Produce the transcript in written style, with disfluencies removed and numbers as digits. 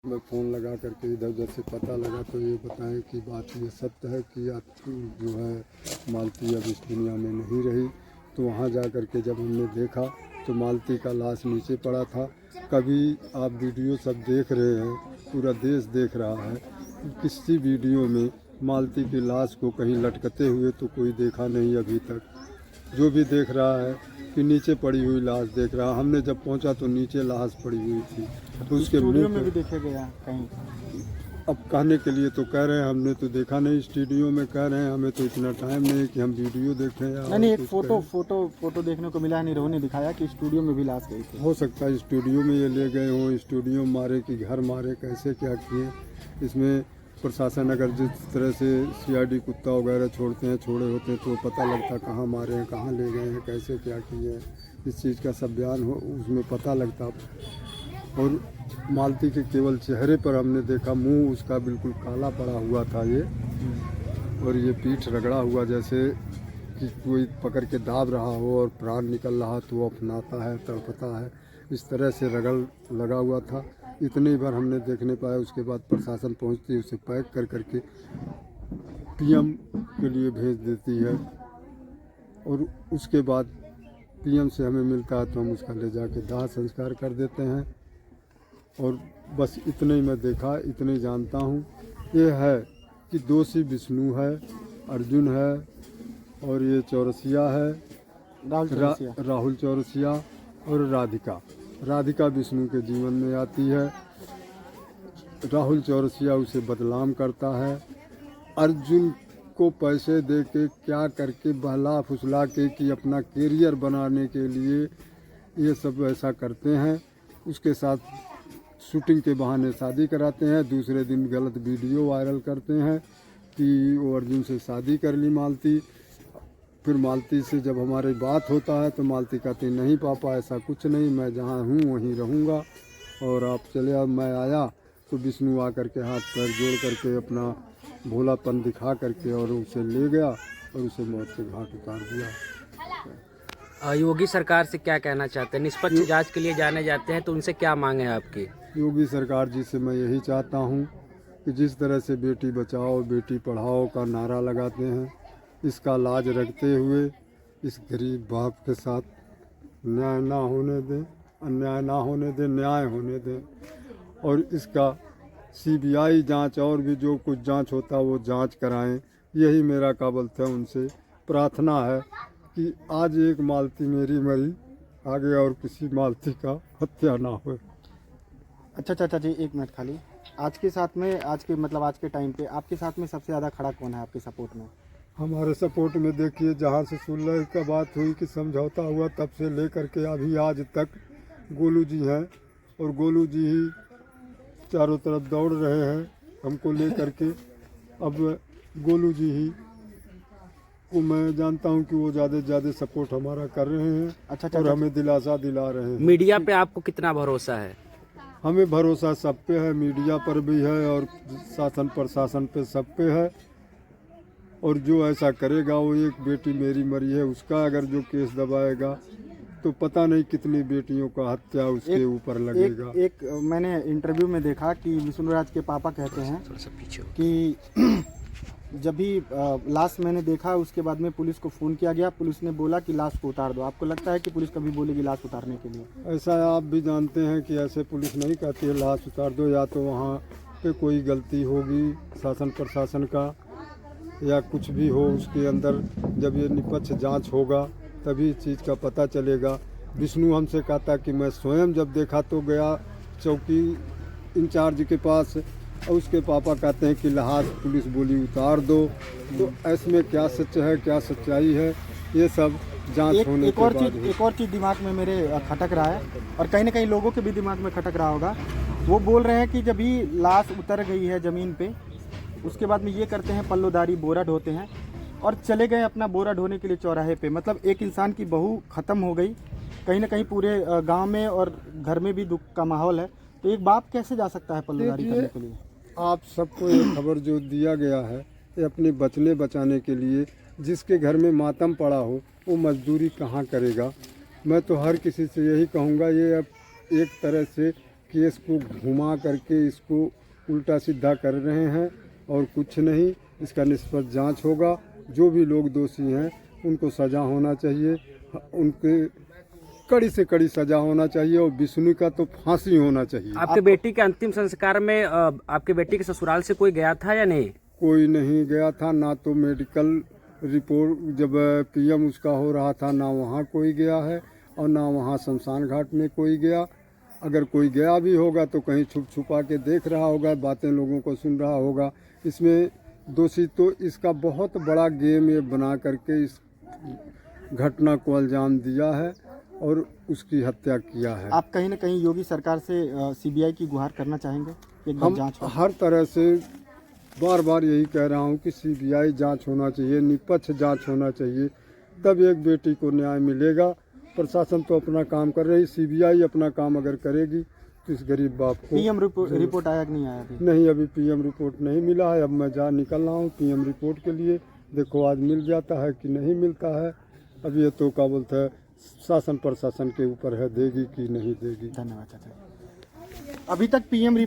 मैं फ़ोन लगा करके इधर उधर से पता लगा तो ये बताएं कि बात ये सत्य है कि जो है मालती अब इस दुनिया में नहीं रही। तो वहाँ जा कर के जब हमने देखा तो मालती का लाश नीचे पड़ा था। कभी आप वीडियो सब देख रहे हैं, पूरा देश देख रहा है, किसी वीडियो में मालती की लाश को कहीं लटकते हुए तो कोई देखा नहीं अभी तक। जो भी देख रहा है कि नीचे पड़ी हुई लाश देख रहा। हमने जब पहुंचा तो नीचे लाश पड़ी हुई थी, तो उसके स्टूडियो में भी देखे गया कहीं। अब कहने के लिए तो कह रहे हैं, हमने तो देखा नहीं स्टूडियो में, कह रहे हैं हमें तो इतना टाइम नहीं है कि हम वीडियो देखें या नहीं, एक फोटो देखने को मिला, निरोह ने दिखाया कि स्टूडियो में भी लाश गई थी। हो सकता है स्टूडियो में ये ले गए हों, स्टूडियो मारे कि घर मारे, कैसे क्या किए। इसमें प्रशासन अगर जिस तरह से CID कुत्ता वगैरह छोड़ते हैं, छोड़े होते हैं, तो पता लगता कहाँ मारे हैं, कहाँ ले गए हैं, कैसे क्या किए हैं, इस चीज़ का सब बयान हो उसमें पता लगता। और मालती के केवल चेहरे पर हमने देखा, मुंह उसका बिल्कुल काला पड़ा हुआ था ये, और ये पीठ रगड़ा हुआ जैसे कि कोई पकड़ के दाब रहा हो और प्राण निकल रहा तो वो अपनाता है, तड़पता है, इस तरह से रगड़ लगा हुआ था। इतनी बार हमने देखने पाया। उसके बाद प्रशासन पहुंचती है, उसे पैक कर करके PM के लिए भेज देती है, और उसके बाद PM से हमें मिलता है तो हम उसका ले जाके दाह संस्कार कर देते हैं। और बस इतने ही मैं देखा, इतने ही जानता हूँ। ये है कि दोषी विष्णु है, अर्जुन है, और ये चौरसिया है, राहुल चौरसिया, और राधिका विष्णु के जीवन में आती है। राहुल चौरसिया उसे बदनाम करता है। अर्जुन को पैसे दे के क्या करके बहला फुसला के कि अपना कैरियर बनाने के लिए ये सब ऐसा करते हैं। उसके साथ शूटिंग के बहाने शादी कराते हैं, दूसरे दिन गलत वीडियो वायरल करते हैं कि वो अर्जुन से शादी कर ली मालती। फिर मालती से जब हमारी बात होता है तो मालती कहती नहीं पापा ऐसा कुछ नहीं, मैं जहाँ हूँ वहीं रहूँगा, और आप चले अब मैं आया तो विष्णु आकर के हाथ पैर जोड़ करके अपना भोलापन दिखा करके और उसे ले गया और उसे मौत के घाट उतार दिया। योगी सरकार से क्या कहना चाहते हैं? निष्पक्ष जांच के लिए जाने जाते हैं तो उनसे क्या मांग है आपकी? योगी सरकार जी से मैं यही चाहता हूँ कि जिस तरह से बेटी बचाओ बेटी पढ़ाओ का नारा लगाते हैं, इसका लाज रखते हुए इस गरीब बाप के साथ न्याय ना होने दें, अन्याय ना होने दें, न्याय होने दें। और इसका CBI जांच और भी जो कुछ जांच होता वो जांच कराएं। यही मेरा काबल था, उनसे प्रार्थना है कि आज एक मालती मेरी मरी, आगे और किसी मालती का हत्या ना हो। अच्छा चाचा जी, एक मिनट खाली। आज के साथ में आज के टाइम पे आपके साथ में सबसे ज़्यादा खड़ा कौन है आपके सपोर्ट में? हमारे सपोर्ट में देखिए, जहाँ से सुलह का बात हुई कि समझौता हुआ तब से लेकर के अभी आज तक गोलू जी हैं, और गोलू जी ही चारों तरफ दौड़ रहे हैं हमको लेकर के। अब गोलू जी ही को मैं जानता हूँ कि वो ज़्यादा से ज़्यादा सपोर्ट हमारा कर रहे हैं। अच्छा, और हमें दिलासा दिला रहे हैं। मीडिया पे आपको कितना भरोसा है? हमें भरोसा सब पे है, मीडिया पर भी है और शासन प्रशासन पे सब पे है। और जो ऐसा करेगा, वो एक बेटी मेरी मरी है उसका अगर जो केस दबाएगा तो पता नहीं कितनी बेटियों का हत्या उसके ऊपर लगेगा। एक मैंने इंटरव्यू में देखा कि विष्णुराज के पापा कहते हैं कि जब भी लाश मैंने देखा उसके बाद में पुलिस को फ़ोन किया गया, पुलिस ने बोला कि लाश को उतार दो। आपको लगता है कि पुलिस कभी बोलेगी लाश उतारने के लिए? ऐसा आप भी जानते हैं कि ऐसे पुलिस नहीं कहती है लाश उतार दो, या तो वहाँ पे कोई गलती होगी शासन प्रशासन का या कुछ भी हो उसके अंदर। जब ये निष्पक्ष जांच होगा तभी इस चीज़ का पता चलेगा। विष्णु हमसे कहता कि मैं स्वयं जब देखा तो गया चौकी इंचार्ज के पास, और उसके पापा कहते हैं कि लाश पुलिस बोली उतार दो। तो इसमें क्या सच है क्या सच्चाई है, ये सब जांच होने के बाद। एक और चीज़ दिमाग में मेरे खटक रहा है, और कहीं ना कहीं लोगों के भी दिमाग में खटक रहा होगा। वो बोल रहे हैं कि जब ही लाश उतर गई है ज़मीन पे, उसके बाद में ये करते हैं पल्लोदारी, बोरा ढोते हैं और चले गए अपना बोरा ढोने के लिए चौराहे पे। मतलब एक इंसान की बहू ख़त्म हो गई, कहीं ना कहीं पूरे गांव में और घर में भी दुख का माहौल है। तो एक बाप कैसे जा सकता है पल्लोदारी करने के लिए? आप सबको ये खबर जो दिया गया है ये अपने बचने बचाने के लिए। जिसके घर में मातम पड़ा हो वो मजदूरी कहाँ करेगा। मैं तो हर किसी से यही कहूँगा, ये अब एक तरह से केस को घुमा करके इसको उल्टा सीधा कर रहे हैं और कुछ नहीं। इसका निष्पक्ष जांच होगा। जो भी लोग दोषी हैं उनको सज़ा होना चाहिए, उनके कड़ी से कड़ी सज़ा होना चाहिए और विष्णु का तो फांसी होना चाहिए। आपके बेटी के अंतिम संस्कार में आपके बेटी के ससुराल से कोई गया था या नहीं? कोई नहीं गया था, ना तो मेडिकल रिपोर्ट जब पीएम उसका हो रहा था ना वहाँ कोई गया है और ना वहाँ शमशान घाट में कोई गया। अगर कोई गया भी होगा तो कहीं छुप छुपा के देख रहा होगा, बातें लोगों को सुन रहा होगा। इसमें दोषी तो इसका बहुत बड़ा गेम ये बना करके इस घटना को अंजाम दिया है और उसकी हत्या किया है। आप कहीं ना कहीं योगी सरकार से सीबीआई की गुहार करना चाहेंगे? एकदम हम जांच हो। हर तरह से बार बार यही कह रहा हूँ कि सीबीआई जांच होना चाहिए, निष्पक्ष जांच होना चाहिए, तब एक बेटी को न्याय मिलेगा। प्रशासन तो अपना काम कर रही, सीबीआई अपना काम अगर करेगी तो इस गरीब बाप को। पीएम रिपोर्ट आया कि नहीं आया अभी? नहीं, अभी पीएम रिपोर्ट नहीं मिला है। अब मैं जा निकल रहा हूँ पीएम रिपोर्ट के लिए। देखो आज मिल जाता है कि नहीं मिलता है। अब ये तो क्या बोलते हैं, शासन प्रशासन के ऊपर है, देगी कि नहीं देगी। धन्यवाद चाचा। अभी तक पीएम